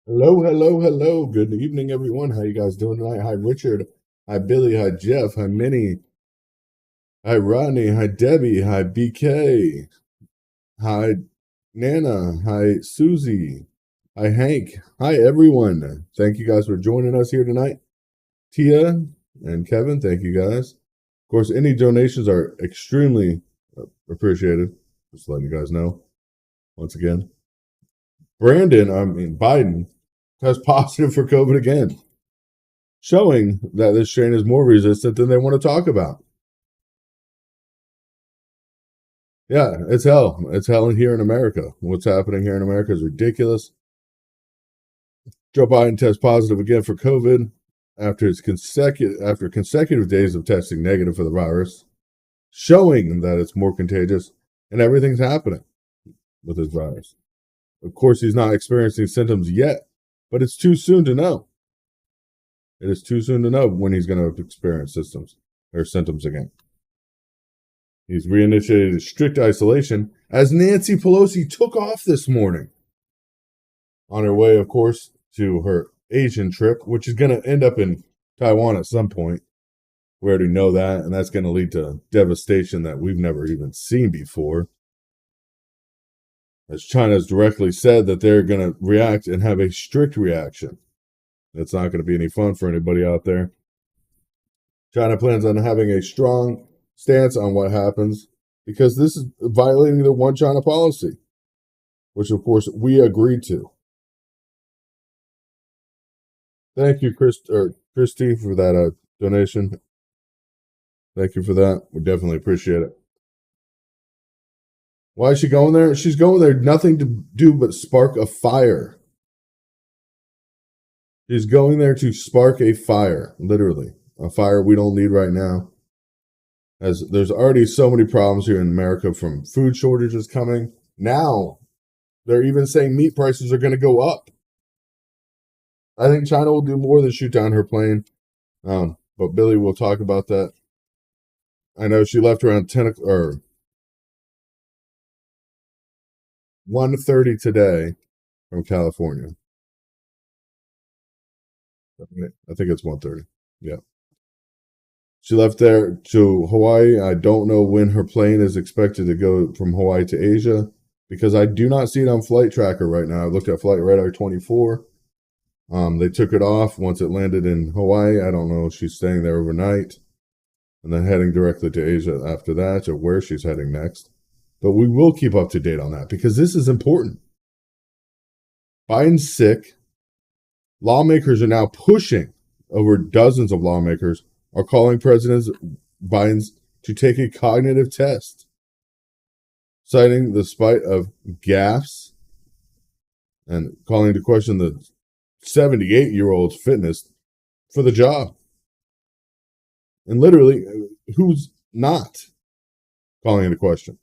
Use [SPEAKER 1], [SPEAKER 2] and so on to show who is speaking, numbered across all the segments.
[SPEAKER 1] Hello, hello, hello. Good evening, everyone. How you guys doing tonight? Hi, Richard. Hi, Billy. Hi, Jeff. Hi, Minnie. Hi, Rodney. Hi, Debbie. Hi, BK. Hi, Nana. Hi, Susie. Hi, Hank. Hi, everyone. Thank you guys for joining us here tonight. Tia and Kevin, thank you guys. Of course, any donations are extremely appreciated. Just letting you guys know once again. Biden tests positive for COVID again, showing that this strain is more resistant than they want to talk about. Yeah, it's hell. It's hell here in America. What's happening here in America is ridiculous. Joe Biden tests positive again for COVID after consecutive days of testing negative for the virus, showing that it's more contagious and everything's happening with this virus. Of course, he's not experiencing symptoms yet, but it's too soon to know. It is too soon to know when he's going to experience symptoms again. He's reinitiated strict isolation as Nancy Pelosi took off this morning on her way, of course, to her Asian trip, which is going to end up in Taiwan at some point. We already know that, and that's going to lead to devastation that we've never even seen before. As China has directly said that they're going to react and have a strict reaction. That's not going to be any fun for anybody out there. China plans on having a strong stance on what happens because this is violating the One China policy, which of course we agreed to. Thank you, Christy, for that donation. Thank you for that. We definitely appreciate it. Why is she going there? She's going there nothing to do but spark a fire. She's going there to spark a fire, literally. A fire we don't need right now. As there's already so many problems here in America from food shortages coming. Now, they're even saying meat prices are going to go up. I think China will do more than shoot down her plane. But Billy will talk about that. I know she left around 1:30 today from California. I think it's 1:30. Yeah. She left there to Hawaii. I don't know when her plane is expected to go from Hawaii to Asia because I do not see it on Flight Tracker right now. I looked at Flight Radar 24. They took it off once it landed in Hawaii. I don't know if she's staying there overnight and then heading directly to Asia after that or where she's heading next. But we will keep up to date on that because this is important. Biden's sick. Lawmakers are now pushing, over dozens of lawmakers are calling President Biden to take a cognitive test, citing the spite of gaffes and calling into question the 78-year-old's fitness for the job. And literally, who's not calling into question?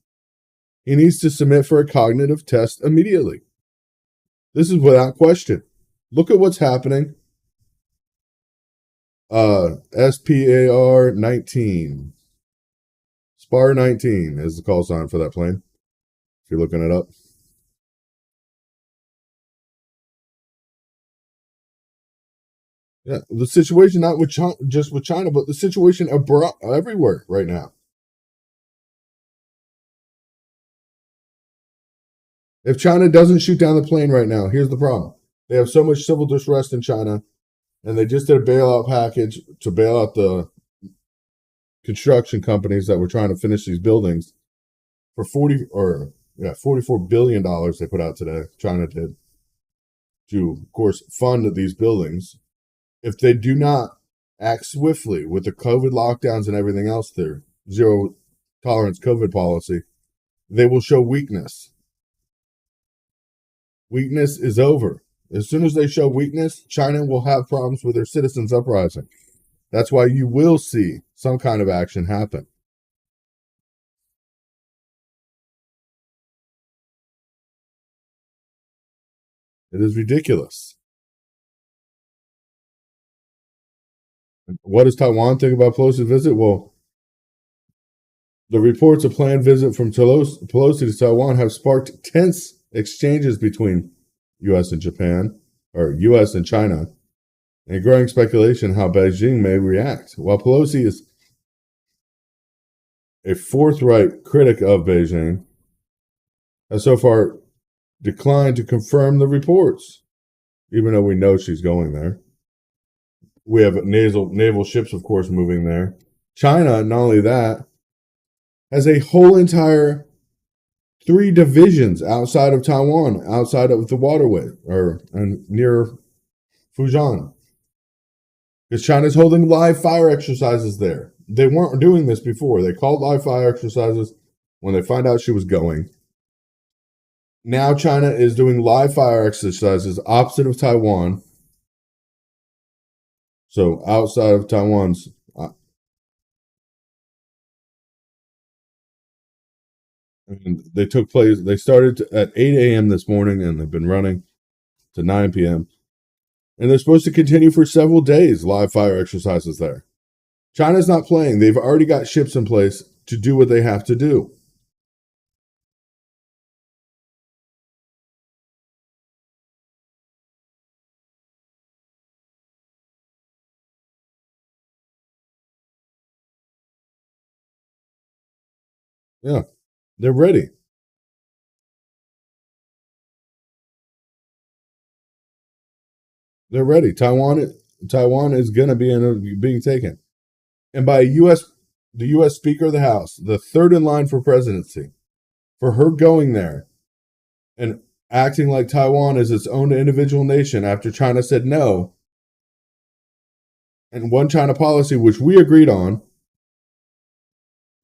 [SPEAKER 1] He needs to submit for a cognitive test immediately. This is without question. Look at what's happening. SPAR 19. SPAR 19 is the call sign for that plane, if you're looking it up. Yeah, the situation not with China, just with China, but the situation abroad, everywhere right now. If China doesn't shoot down the plane right now, here's the problem. They have so much civil distress in China, and they just did a bailout package to bail out the construction companies that were trying to finish these buildings for $44 billion they put out today. China did to, of course, fund these buildings. If they do not act swiftly with the COVID lockdowns and everything else, their zero tolerance COVID policy, they will show weakness. Weakness is over. As soon as they show weakness, China will have problems with their citizens uprising. That's why you will see some kind of action happen. It is ridiculous. What does Taiwan think about Pelosi's visit? Well, the reports of planned visit from Pelosi to Taiwan have sparked tense exchanges between U.S. and Japan. or U.S. and China, and growing speculation how Beijing may react. While Pelosi is a forthright critic of Beijing, has so far declined to confirm the reports, even though we know she's going there. We have naval ships, of course, moving there. China, not only that, has a whole entire 3 divisions outside of Taiwan, outside of the waterway, or near Fujian. Because China's holding live fire exercises there. They weren't doing this before. They called live fire exercises when they find out she was going. Now China is doing live fire exercises opposite of Taiwan. So outside of Taiwan's... they took place. They started at 8 a.m. this morning, and they've been running to 9 p.m. And they're supposed to continue for several days, live fire exercises there. China's not playing. They've already got ships in place to do what they have to do. Yeah, they're ready. They're ready. Taiwan is going to be being taken, and by the U.S. Speaker of the House, the third in line for presidency, for her going there and acting like Taiwan is its own individual nation after China said no, and one China policy, which we agreed on.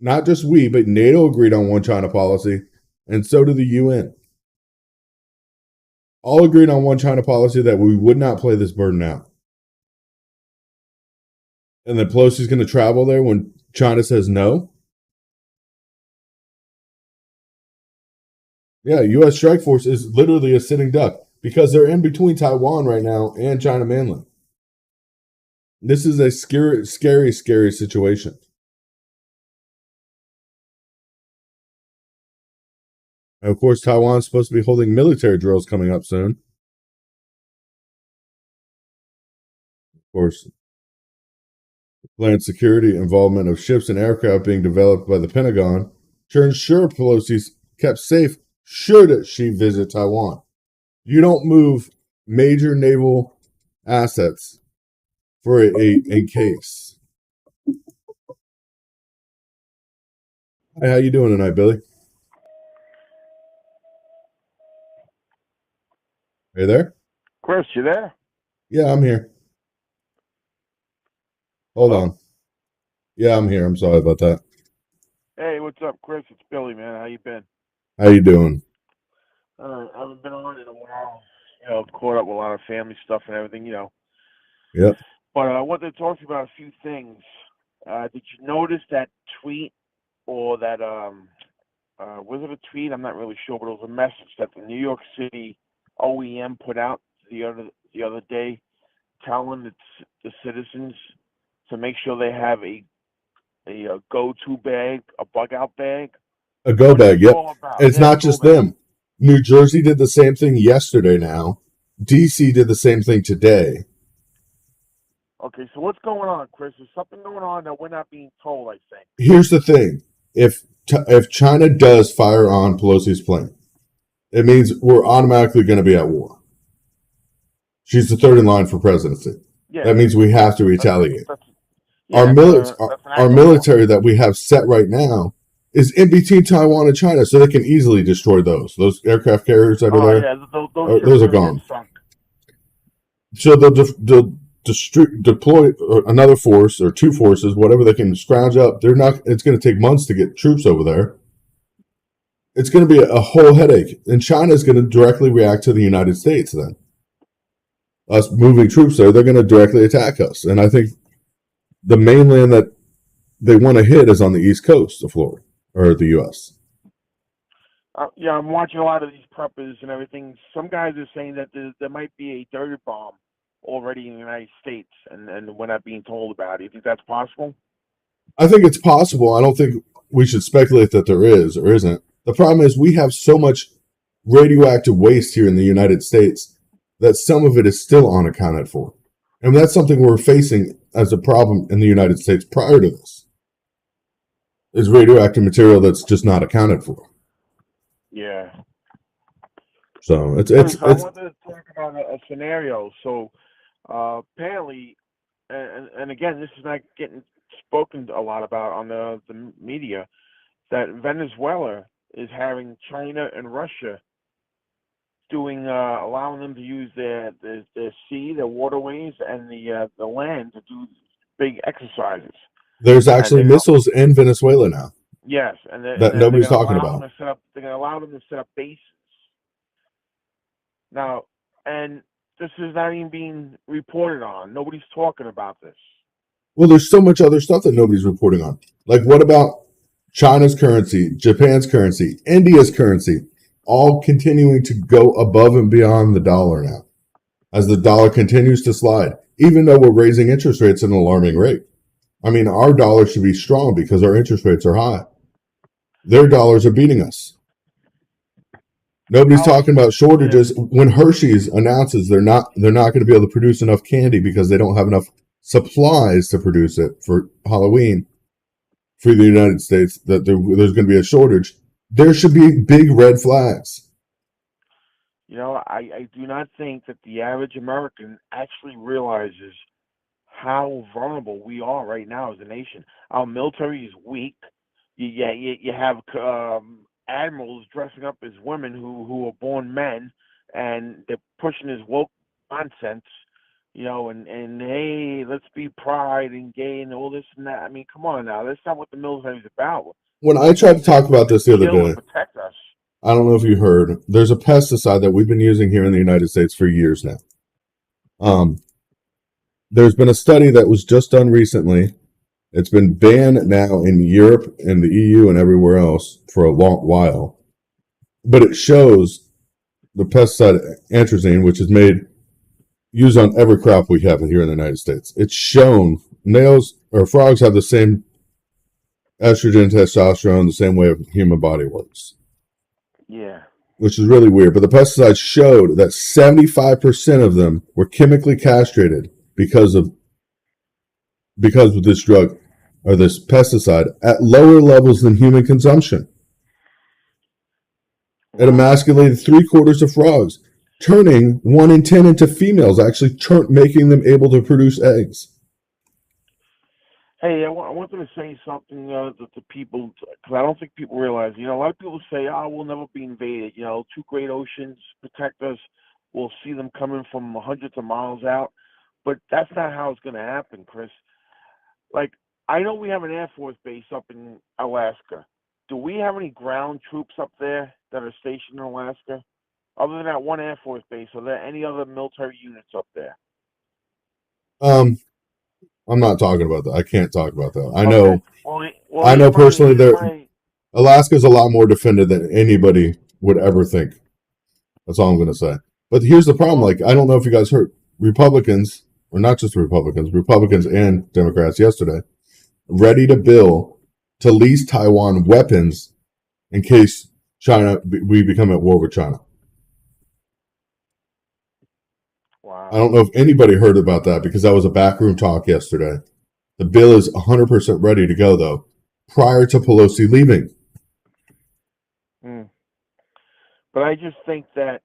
[SPEAKER 1] Not just we, but NATO agreed on one China policy, and so did the UN. All agreed on one China policy that we would not play this burden out. And then Pelosi's going to travel there when China says no? Yeah, U.S. strike force is literally a sitting duck because they're in between Taiwan right now and China mainland. This is a scary, scary, scary situation. And of course, Taiwan's supposed to be holding military drills coming up soon. Of course, planned security involvement of ships and aircraft being developed by the Pentagon to ensure Pelosi's kept safe should she visit Taiwan. You don't move major naval assets for a case. Hi, how you doing tonight, Billy? Are you there?
[SPEAKER 2] Chris, you there?
[SPEAKER 1] Yeah, I'm here. Hold on. Yeah, I'm here. I'm sorry about that.
[SPEAKER 2] Hey, what's up, Chris? It's Billy, man. How you been?
[SPEAKER 1] How you doing?
[SPEAKER 2] I haven't been on in a while. Caught up with a lot of family stuff and everything,
[SPEAKER 1] Yep.
[SPEAKER 2] But I wanted to talk to you about a few things. Did you notice that tweet or that, was it a tweet? I'm not really sure, but it was a message that the New York City OEM put out the other day telling the citizens to make sure they have a go-to bag, a bug-out bag.
[SPEAKER 1] A go bag, yep. It's not just them. New Jersey did the same thing yesterday now. DC did the same thing today.
[SPEAKER 2] Okay, so what's going on, Chris? There's something going on that we're not being told, I think.
[SPEAKER 1] Here's the thing. If China does fire on Pelosi's plane, it means we're automatically going to be at war. She's the third in line for presidency. Yeah. That means we have to retaliate. Our military that we have set right now is in between Taiwan and China, so they can easily destroy those. Those aircraft carriers that are there, those are gone. So they'll deploy another force or 2 forces, whatever they can scrounge up. It's going to take months to get troops over there. It's going to be a whole headache, and China is going to directly react to the United States. Then us moving troops there, they're going to directly attack us, and I think the mainland that they want to hit is on the East Coast of Florida or the U.S.
[SPEAKER 2] I'm watching a lot of these preppers and everything. Some guys are saying that there might be a dirty bomb already in the United States, and we're not being told about it. Do you think that's possible?
[SPEAKER 1] I think it's possible. I don't think we should speculate that there is or isn't. The problem is we have so much radioactive waste here in the United States that some of it is still unaccounted for. And that's something we're facing as a problem in the United States prior to this, is radioactive material that's just not accounted for.
[SPEAKER 2] Yeah.
[SPEAKER 1] So
[SPEAKER 2] So I wanted to talk about a scenario. So apparently, and again, this is not getting spoken a lot about on the media, that Venezuela is having China and Russia doing allowing them to use their sea, their waterways, and the land to do big exercises.
[SPEAKER 1] there's actually missiles in Venezuela now.
[SPEAKER 2] Yes, and
[SPEAKER 1] that nobody's talking about.
[SPEAKER 2] They're going to allow them to set up bases. Now, and this is not even being reported on. Nobody's talking about this.
[SPEAKER 1] Well, there's so much other stuff that nobody's reporting on. Like, what about China's currency, Japan's currency, India's currency, all continuing to go above and beyond the dollar now, as the dollar continues to slide, even though we're raising interest rates at an alarming rate. I mean, our dollar should be strong because our interest rates are high. Their dollars are beating us. Nobody's talking about shortages. When Hershey's announces they're not going to be able to produce enough candy because they don't have enough supplies to produce it for Halloween for the United States, that there's going to be a shortage, there should be big red flags.
[SPEAKER 2] You know, I do not think that the average American actually realizes how vulnerable we are right now as a nation. Our military is weak. You have admirals dressing up as women who are born men, and they're pushing this woke nonsense, you know, and hey, let's be pride and gay and all this and that. I mean, come on now, that's not what the military is about.
[SPEAKER 1] When I tried to talk about this the other day,
[SPEAKER 2] protect us.
[SPEAKER 1] I don't know if you heard, there's a pesticide that we've been using here in the United States for years now. There's been a study that was just done recently. It's been banned now in Europe and the EU and everywhere else for a long while. But it shows the pesticide atrazine, which is used on every crop we have here in the United States. It's shown frogs have the same estrogen, testosterone, the same way a human body works.
[SPEAKER 2] Yeah.
[SPEAKER 1] Which is really weird. But the pesticide showed that 75% of them were chemically castrated because of this drug or this pesticide at lower levels than human consumption. It emasculated 3/4 of frogs, turning 1 in 10 into females, actually making them able to produce eggs.
[SPEAKER 2] Hey, I wanted to say something to people, because I don't think people realize, you know, a lot of people say, we'll never be invaded. You know, 2 great oceans protect us. We'll see them coming from hundreds of miles out. But that's not how it's going to happen, Chris. Like, I know we have an Air Force base up in Alaska. Do we have any ground troops up there that are stationed in Alaska? Other than that one Air Force base, are there any other military units up there?
[SPEAKER 1] I'm not talking about that. I can't talk about that. I know. Well, I know personally that Alaska's a lot more defended than anybody would ever think. That's all I'm going to say. But here's the problem. Like, I don't know if you guys heard, Republicans, or not just Republicans and Democrats yesterday, ready to bill to lease Taiwan weapons in case we become at war with China.
[SPEAKER 2] Wow.
[SPEAKER 1] I don't know if anybody heard about that because that was a backroom talk yesterday. The bill is 100% ready to go, though, prior to Pelosi leaving.
[SPEAKER 2] But I just think that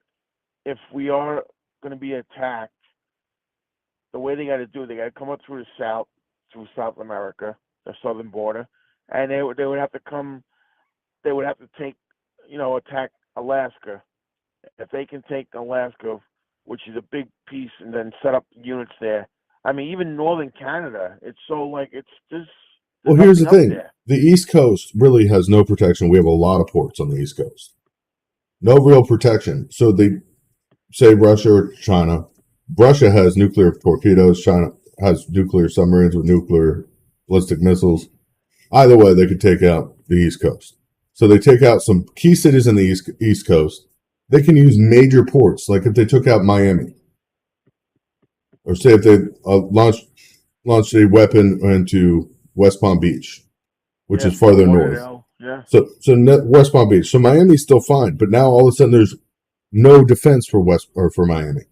[SPEAKER 2] if we are going to be attacked, the way they got to do it, they got to come up through South America, the southern border, and they would have to come. They would have to attack Alaska. If they can take Alaska, which is a big piece, and then set up units there. I mean, even northern Canada, it's just.
[SPEAKER 1] Well, here's the thing: the East Coast really has no protection. We have a lot of ports on the East Coast, no real protection. So they say Russia or China. Russia has nuclear torpedoes. China has nuclear submarines with nuclear ballistic missiles. Either way, they could take out the East Coast. So they take out some key cities in the East Coast. They can use major ports, like if they took out Miami, or say if they launched a weapon into West Palm Beach, which is farther north.
[SPEAKER 2] Yeah.
[SPEAKER 1] So West Palm Beach. So Miami's still fine, but now all of a sudden there's no defense for Miami.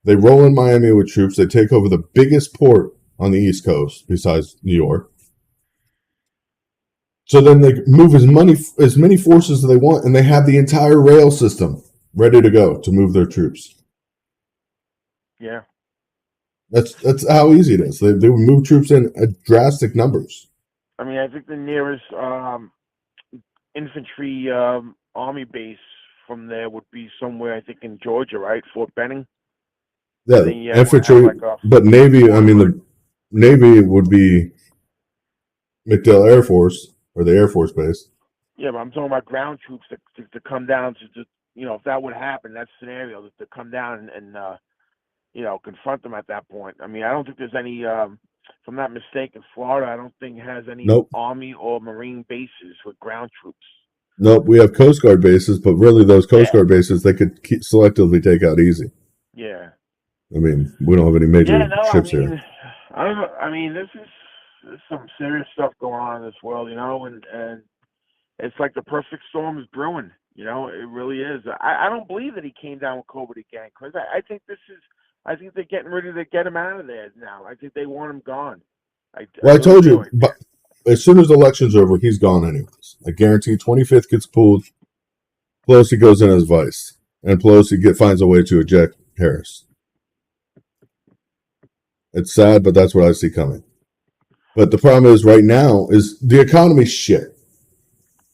[SPEAKER 1] They roll in Miami with troops. They take over the biggest port on the East Coast besides New York. So then they move as many forces as they want, and they have the entire rail system ready to go to move their troops.
[SPEAKER 2] Yeah.
[SPEAKER 1] That's how easy it is. They would move troops in drastic numbers.
[SPEAKER 2] I mean, I think the nearest infantry army base from there would be somewhere, I think, in Georgia, right? Fort Benning.
[SPEAKER 1] Yeah, infantry, but Navy, I mean, the Navy would be MacDill Air Force, or the Air Force Base.
[SPEAKER 2] Yeah, but I'm talking about ground troops to come down to, if that would happen, that scenario, to come down and confront them at that point. I mean, I don't think there's any, if I'm not mistaken, Florida, I don't think has any Army or Marine bases with ground troops.
[SPEAKER 1] Nope, we have Coast Guard bases, but really those Coast Guard bases, they could selectively take out easy.
[SPEAKER 2] Yeah.
[SPEAKER 1] I mean, we don't have any major ships here.
[SPEAKER 2] I don't know. I mean, there's some serious stuff going on in this world, and it's like the perfect storm is brewing. It really is. I don't believe that he came down with COVID again, because I think I think they're getting ready to get him out of there now. I think they want him gone. I
[SPEAKER 1] told you, but as soon as the election's over, he's gone anyways. I guarantee 25th gets pulled, Pelosi goes in as vice, and Pelosi finds a way to eject Harris. It's sad, but that's what I see coming. But the problem is right now is the economy's shit.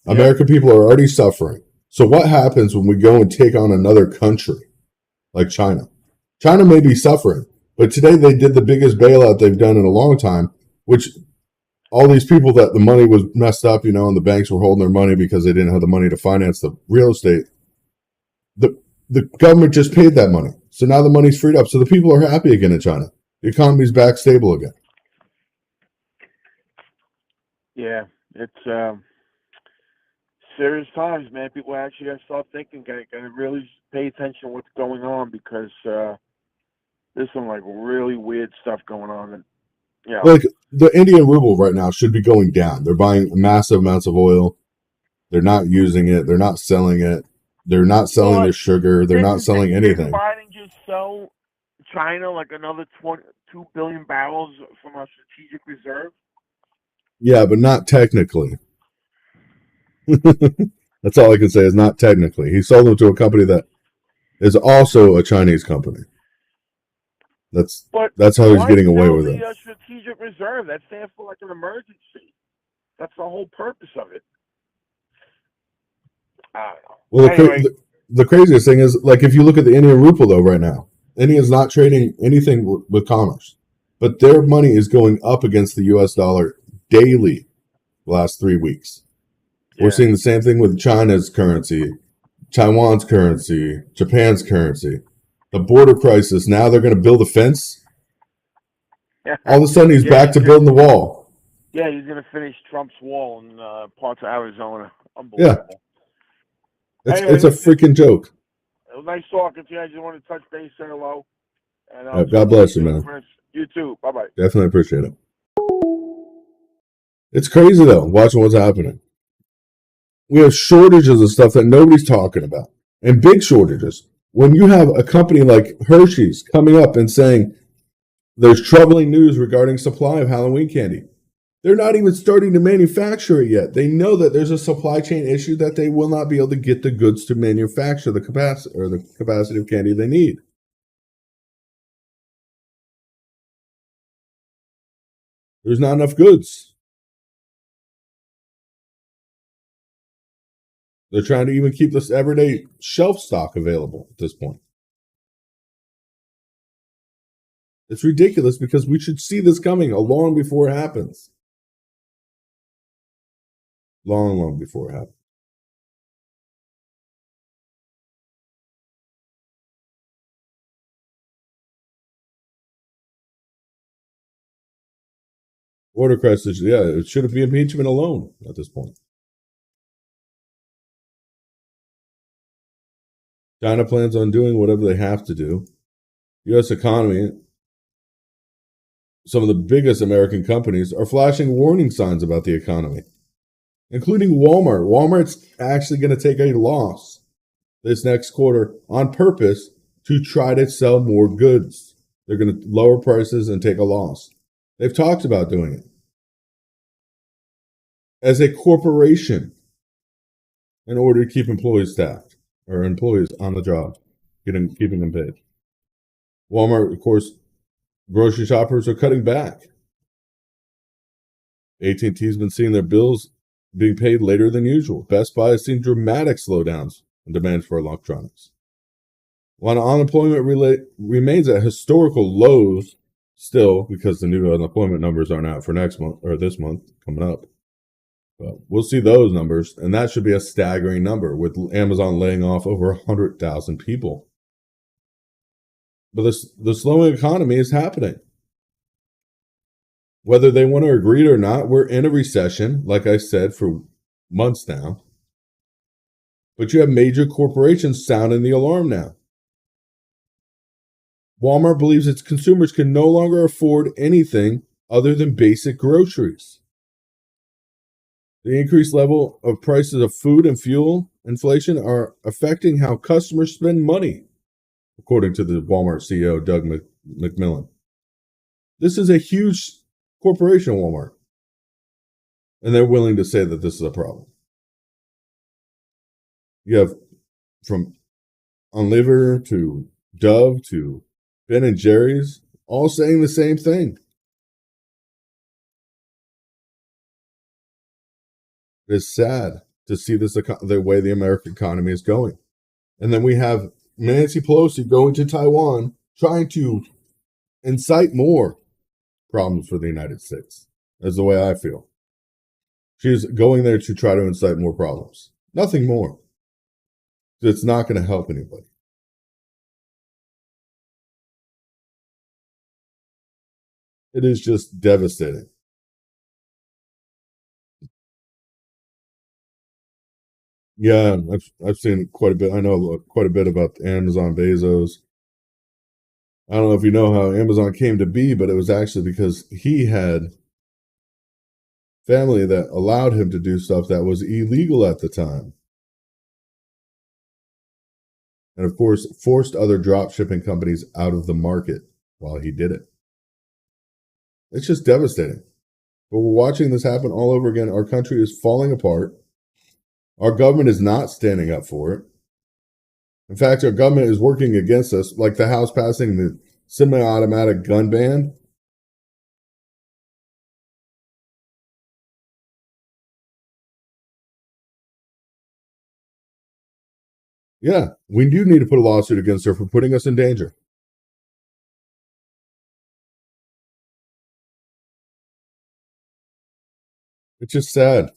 [SPEAKER 1] Yeah. American people are already suffering. So what happens when we go and take on another country like China? China may be suffering, but today they did the biggest bailout they've done in a long time, which all these people that the money was messed up, and the banks were holding their money because they didn't have the money to finance the real estate. The government just paid that money. So now the money's freed up. So the people are happy again in China. The economy's back stable again.
[SPEAKER 2] Yeah, it's serious times, man. People actually got to start thinking, got to really pay attention to what's going on, because there's some really weird stuff going on. And,
[SPEAKER 1] like the Indian ruble right now should be going down. They're buying massive amounts of oil. They're not using it. They're not selling it. They're not selling their sugar. They're not selling anything.
[SPEAKER 2] Biden just sell China another 2 billion barrels from our strategic reserve?
[SPEAKER 1] Yeah, but not technically. That's all I can say is not technically. He sold them to a company that is also a Chinese company. That's how he's getting away with it.
[SPEAKER 2] The strategic reserve, that's there for an emergency. That's the whole purpose of it. I don't know.
[SPEAKER 1] Well, anyway. The craziest thing is, if you look at the Indian rupee, though, right now, India's not trading anything with commerce, but their money is going up against the U.S. dollar daily the last 3 weeks. Yeah. We're seeing the same thing with China's currency, Taiwan's currency, Japan's currency. The border crisis, now they're going to build a fence. All of a sudden, he's back to building the wall.
[SPEAKER 2] Yeah, he's going to finish Trump's wall in parts of Arizona. Unbelievable.
[SPEAKER 1] Yeah. It's a freaking joke.
[SPEAKER 2] It was nice talking to you. I just wanted to touch base, say hello. And,
[SPEAKER 1] God bless you, man.
[SPEAKER 2] You too. Bye-bye.
[SPEAKER 1] Definitely appreciate it. It's crazy, though, watching what's happening. We have shortages of stuff that nobody's talking about, and big shortages. When you have a company like Hershey's coming up and saying there's troubling news regarding supply of Halloween candy, they're not even starting to manufacture it yet. They know that there's a supply chain issue, that they will not be able to get the goods to manufacture the capacity of candy they need. There's not enough goods. They're trying to even keep this everyday shelf stock available at this point. It's ridiculous, because we should see this coming long before it happens. Long before it happens. Border crisis, yeah, it shouldn't be impeachment alone at this point. China plans on doing whatever they have to do. U.S. economy, some of the biggest American companies are flashing warning signs about the economy, including Walmart. Walmart's actually going to take a loss this next quarter on purpose to try to sell more goods. They're going to lower prices and take a loss. They've talked about doing it. As a corporation, in order to keep employees staffed or employees on the job, keeping them paid. Walmart, of course, grocery shoppers are cutting back. AT&T's been seeing their bills being paid later than usual. Best Buy has seen dramatic slowdowns in demand for electronics. While unemployment remains at historical lows still, because the new unemployment numbers aren't out for next month or this month coming up. But we'll see those numbers, and that should be a staggering number with Amazon laying off over 100,000 people. But the slowing economy is happening. Whether they want to agree or not, we're in a recession, like I said, for months now. But you have major corporations sounding the alarm now. Walmart believes its consumers can no longer afford anything other than basic groceries. The increased level of prices of food and fuel inflation are affecting how customers spend money, according to the Walmart CEO, Doug McMillon. This is a huge corporation, Walmart, and they're willing to say that this is a problem. You have from Unilever to Dove to Ben and Jerry's all saying the same thing. It's sad to see the way the American economy is going. And then we have Nancy Pelosi going to Taiwan, trying to incite more problems for the United States. That's the way I feel. She's going there to try to incite more problems. Nothing more. It's not going to help anybody. It is just devastating. Yeah, I've seen quite a bit. I know quite a bit about Amazon Bezos. I don't know if you know how Amazon came to be, but it was actually because he had family that allowed him to do stuff that was illegal at the time. And of course, forced other drop shipping companies out of the market while he did it. It's just devastating. But we're watching this happen all over again. Our country is falling apart. Our government is not standing up for it. In fact, our government is working against us, like the House passing the semi-automatic gun ban. Yeah, we do need to put a lawsuit against her for putting us in danger. It's just sad.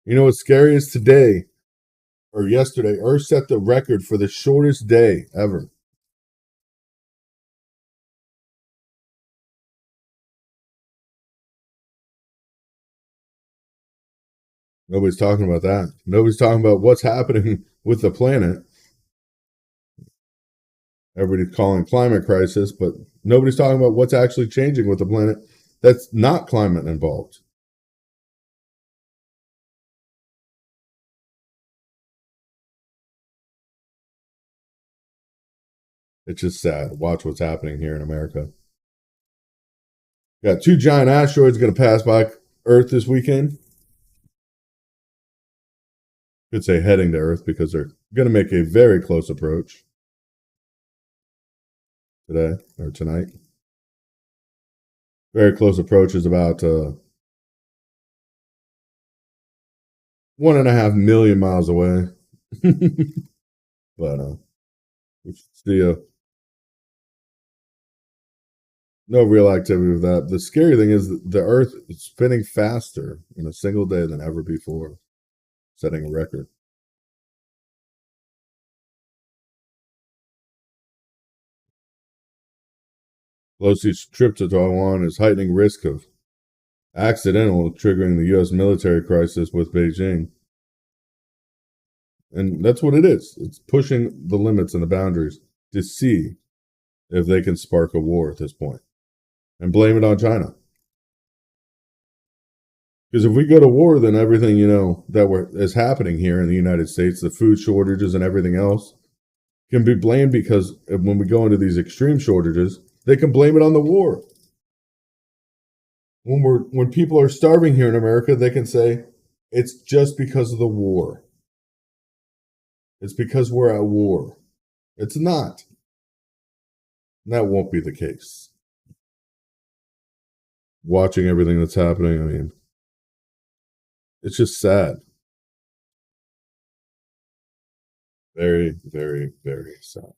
[SPEAKER 1] You know what's scary is today, or yesterday, Earth set the record for the shortest day ever. Nobody's talking about that. Nobody's talking about what's happening with the planet. Everybody's calling climate crisis, but nobody's talking about what's actually changing with the planet that's not climate involved. It's just sad. Watch what's happening here in America. Got 2 giant asteroids going to pass by Earth this weekend. Could say heading to Earth because they're going to make a very close approach today or tonight. Very close approach is about 1.5 million miles away. But we see no real activity with that. The scary thing is that the Earth is spinning faster in a single day than ever before, setting a record. Pelosi's trip to Taiwan is heightening risk of accidental triggering the U.S. military crisis with Beijing. And that's what it is. It's pushing the limits and the boundaries to see if they can spark a war at this point and blame it on China. Because if we go to war, then everything, that is happening here in the United States, the food shortages and everything else, can be blamed because when we go into these extreme shortages, they can blame it on the war. When people are starving here in America, they can say it's just because of the war. It's because we're at war. It's not. That won't be the case. Watching everything that's happening, I mean, it's just sad. Very, very, very sad.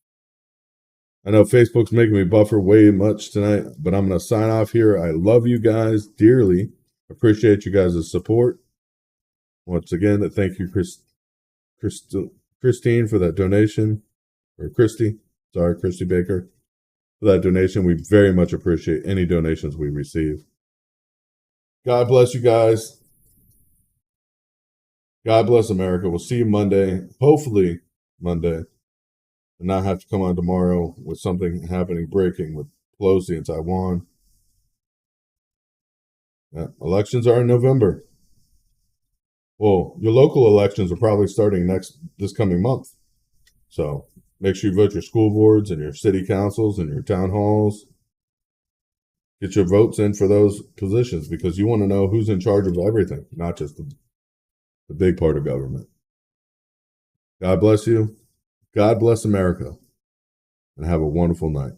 [SPEAKER 1] I know Facebook's making me buffer way much tonight, but I'm going to sign off here. I love you guys dearly. Appreciate you guys' support. Once again, thank you, Christine, for that donation. Or Christy Baker, for that donation. We very much appreciate any donations we receive. God bless you guys. God bless America. We'll see you Monday. Hopefully Monday. And not have to come on tomorrow with something happening, breaking with Pelosi in Taiwan. Yeah, elections are in November. Well, your local elections are probably starting this coming month. So make sure you vote your school boards and your city councils and your town halls. Get your votes in for those positions because you want to know who's in charge of everything, not just the big part of government. God bless you. God bless America. And have a wonderful night.